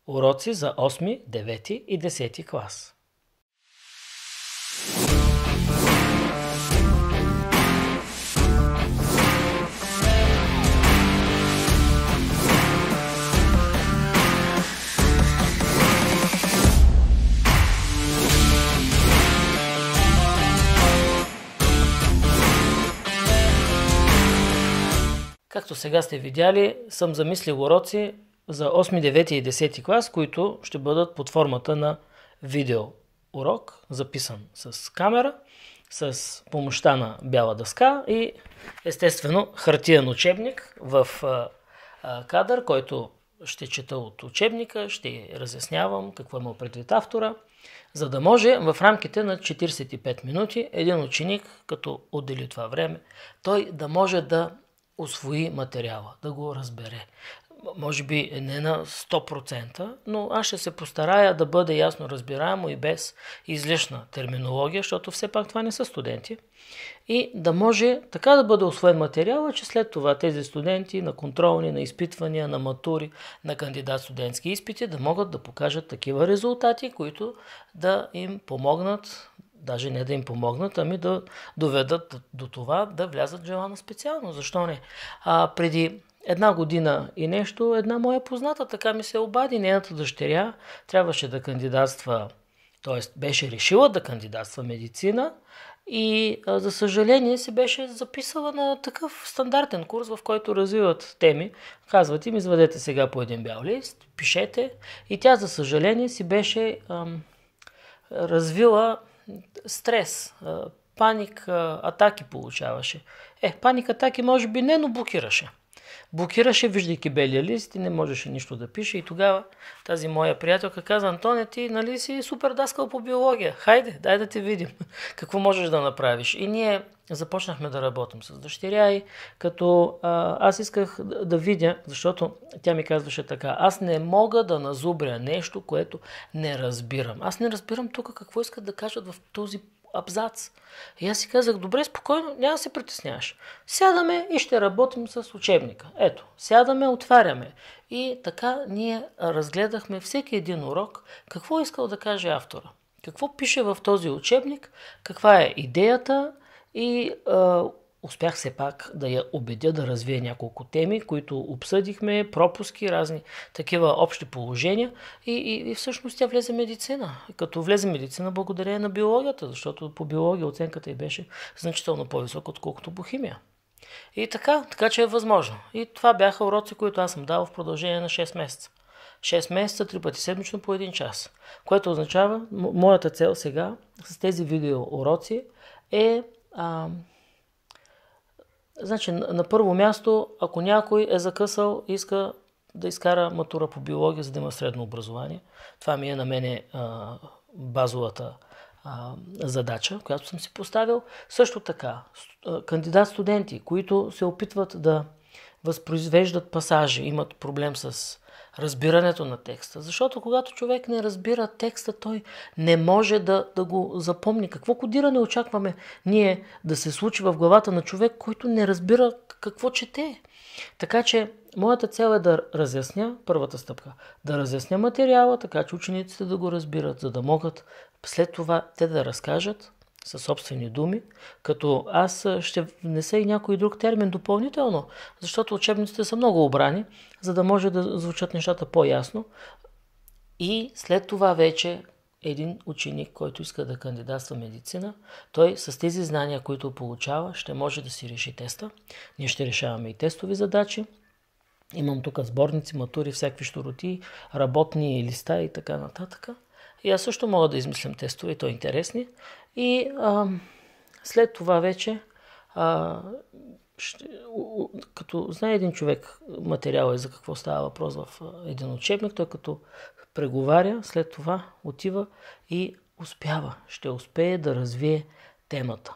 Уроци за 8, 9 и 10 клас. Както сега сте видяли, съм замислил уроци за 8, 9 и 10 клас, които ще бъдат под формата на видео урок, записан с камера, с помощта на бяла дъска и естествено хартиен учебник в кадър, който ще чета от учебника, ще разяснявам какво има предвид автора, за да може в рамките на 45 минути един ученик, като отдели това време, той да може да усвои материала, да го разбере. Може би не на 100%, но аз ще се постарая да бъде ясно разбираемо и без излишна терминология, защото все пак това не са студенти. И да може така да бъде усвоен материала, че след това тези студенти на контролни, на изпитвания, на матури, на кандидат-студентски изпити да могат да покажат такива резултати, които да им помогнат, даже не да им помогнат, ами да доведат до това да влязат в желана специалност. Защо не? Преди една година и нещо, една моя позната така ми се обади. Нейната дъщеря трябваше да кандидатства, т.е. беше решила да кандидатства медицина и за съжаление се беше записала на такъв стандартен курс, в който развиват теми. Казват им, извадете сега по един бял лист, пишете. И тя за съжаление си беше развила стрес, паник, атаки получаваше. Паник атаки може би не, но блокираше. Блокираше, виждайки белия лист и не можеше нищо да пише. И тогава тази моя приятелка каза: Антоне, ти нали си супер даскал по биология? Хайде, дай да те видим какво можеш да направиш. И ние започнахме да работим с дъщеря и като аз исках да видя, защото тя ми казваше така: аз не мога да назубря нещо, което не разбирам. Аз не разбирам тук какво искат да кажат в този абзац. И аз си казах: добре, спокойно, няма да се притесняваш. Сядаме и ще работим с учебника. Ето, сядаме, отваряме. И така ние разгледахме всеки един урок, какво искал да каже автора. Какво пише в този учебник, каква е идеята и успях все пак да я убедя да развие няколко теми, които обсъдихме, пропуски, разни такива общи положения и всъщност тя влезе медицина. Като влезе медицина благодарение на биологията, защото по биология оценката й беше значително по-висока, отколкото по химия. И така че е възможно. И това бяха уроци, които аз съм дал в продължение на 6 месеца. 6 месеца, 3 пъти седмично по 1 час. Което означава, моята цел сега с тези видео уроци е значи, на първо място, ако някой е закъсал и иска да изкара матура по биология, за да има средно образование, това ми е на мене базовата задача, която съм си поставил. Също така, кандидат-студенти, които се опитват да възпроизвеждат пасажи, имат проблем с разбирането на текста. Защото когато човек не разбира текста, той не може да го запомни. Какво кодиране очакваме ние да се случи в главата на човек, който не разбира какво чете? Така че моята цел е да разясня, първата стъпка, да разясня материала, така че учениците да го разбират, за да могат след това те да разкажат със собствени думи, като аз ще внеса и някой друг термин допълнително, защото учебниците са много обрани, за да може да звучат нещата по-ясно. И след това вече един ученик, който иска да кандидатства медицина, той с тези знания, които получава, ще може да си реши теста. Ние ще решаваме и тестови задачи. Имам тук сборници, матури, всякакви щуроти, работни листа и така нататък. И аз също мога да измислям тестове, и то интересни. И след това вече, като знае един човек материала и за какво става въпрос в един учебник, той като преговаря, след това отива и успява. Ще успее да развие темата.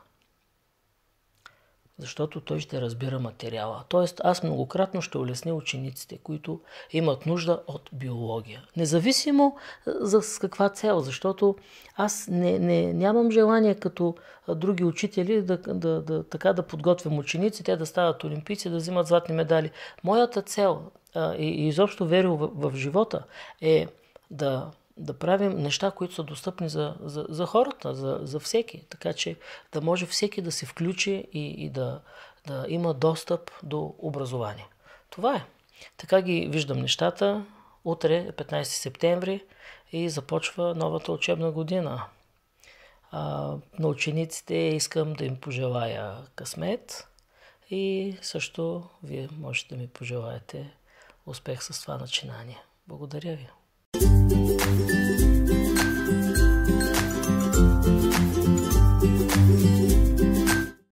защото той ще разбира материала. Тоест, аз многократно ще улесня учениците, които имат нужда от биология. Независимо с каква цел, защото аз нямам желание като други учители да подготвям ученици, те да стават олимпийци, да взимат златни медали. Моята цел и изобщо верил в живота е да правим неща, които са достъпни за хората, за всеки. Така че да може всеки да се включи и да има достъп до образование. Това е. Така ги виждам нещата. Утре е 15 септември и започва новата учебна година. На учениците искам да им пожелая късмет и също вие можете да ми пожелаете успех с това начинание. Благодаря ви.